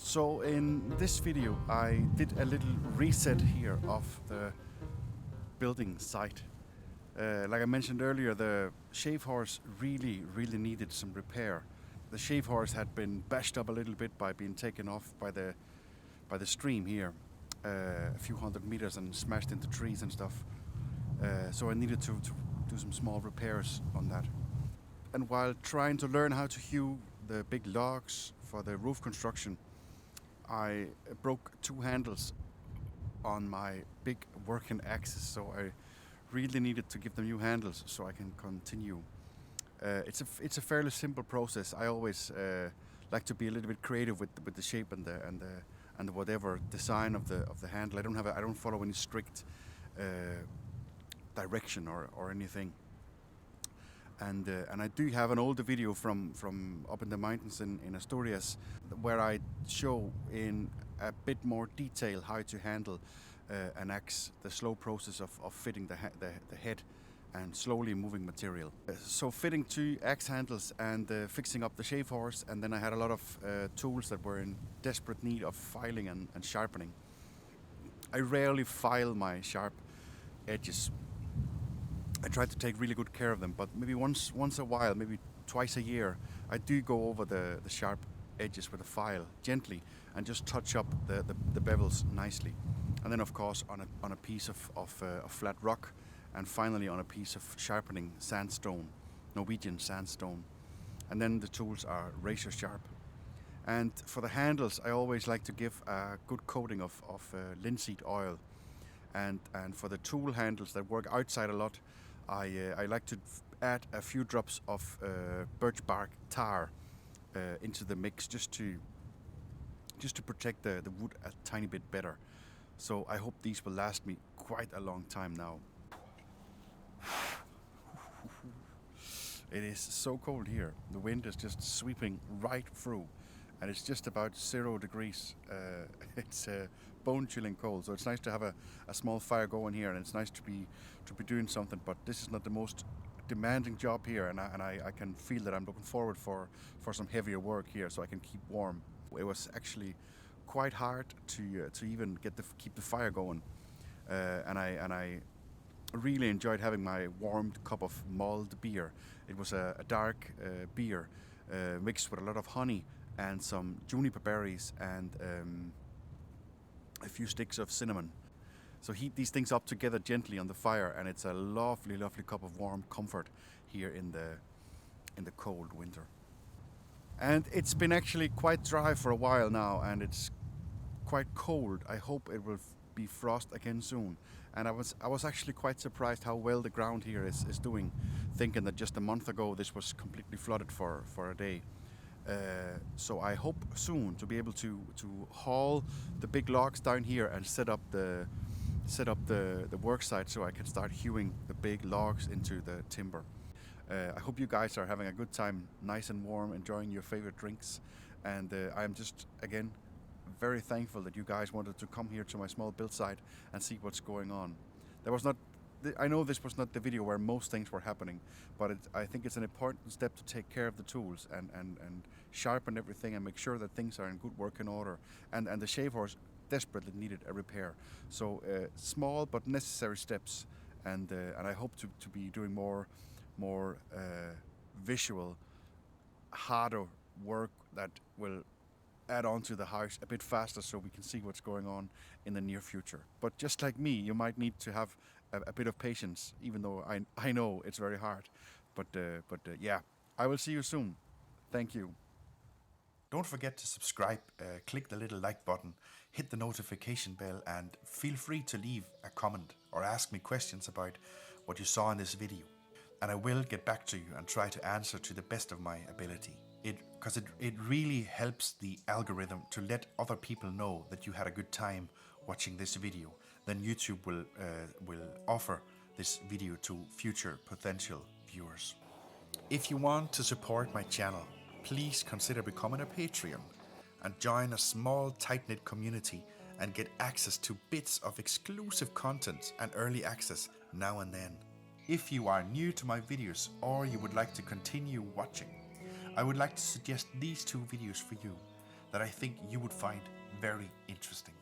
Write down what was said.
So in this video I did a little reset here of the building site. Like I mentioned earlier, the shave horse really needed some repair. The shave horse had been bashed up a little bit by being taken off by the stream here a few hundred meters and smashed into trees and stuff. So I needed to do some small repairs on that. And while trying to learn how to hew the big logs for the roof construction, I broke two handles on my big working axes, so I really needed to give them new handles so I can continue. It's a fairly simple process. I always like to be a little bit creative with the shape and the whatever design of the handle. I don't follow any strict direction or anything. And I do have an older video from up in the mountains in Asturias where I show in a bit more detail how to handle an axe, the slow process of fitting the head and slowly moving material. So fitting two axe handles and fixing up the shave horse, and then I had a lot of tools that were in desperate need of filing and sharpening. I rarely file my sharp edges. I try to take really good care of them, but maybe once a while, maybe twice a year, I do go over the sharp edges with a file gently and just touch up the bevels nicely. And then of course on a piece of flat rock, and finally on a piece of sharpening sandstone, Norwegian sandstone. And then the tools are razor sharp. And for the handles, I always like to give a good coating of linseed oil. And for the tool handles that work outside a lot, I like to add a few drops of birch bark tar into the mix just to protect the wood a tiny bit better. So I hope these will last me quite a long time now. It is so cold here. The wind is just sweeping right through, and it's just about 0 degrees. It's bone-chilling cold, so it's nice to have a small fire going here, and it's nice to be doing something. But this is not the most demanding job here, and I can feel that I'm looking forward for some heavier work here, so I can keep warm. It was actually quite hard to even keep the fire going, and I really enjoyed having my warmed cup of mulled beer. It was a dark beer mixed with a lot of honey and some juniper berries and a few sticks of cinnamon. So heat these things up together gently on the fire, and it's a lovely cup of warm comfort here in the cold winter. And it's been actually quite dry for a while now, and it's quite cold. I hope it will be frost again soon. And I was actually quite surprised how well the ground here is doing, thinking that just a month ago this was completely flooded for a day. So I hope soon to be able to haul the big logs down here and set up the work site so I can start hewing the big logs into the timber. I hope you guys are having a good time, nice and warm, enjoying your favorite drinks, and I'm just again very thankful that you guys wanted to come here to my small build site and see what's going on. I know this was not the video where most things were happening, but I think it's an important step to take care of the tools and sharpen everything and make sure that things are in good working order. And the shave horse desperately needed a repair. So small but necessary steps, and I hope to be doing more visual, harder work that will add on to the house a bit faster so we can see what's going on in the near future. But just like me, you might need to have a bit of patience, even though I know it's very hard. But yeah, I will see you soon. Thank you. Don't forget to subscribe, click the little like button, hit the notification bell, and feel free to leave a comment or ask me questions about what you saw in this video. And I will get back to you and try to answer to the best of my ability. Because it really helps the algorithm to let other people know that you had a good time watching this video. Then YouTube will offer this video to future potential viewers. If you want to support my channel, please consider becoming a Patreon and join a small tight-knit community and get access to bits of exclusive content and early access now and then. If you are new to my videos or you would like to continue watching, I would like to suggest these two videos for you. that I think you would find very interesting.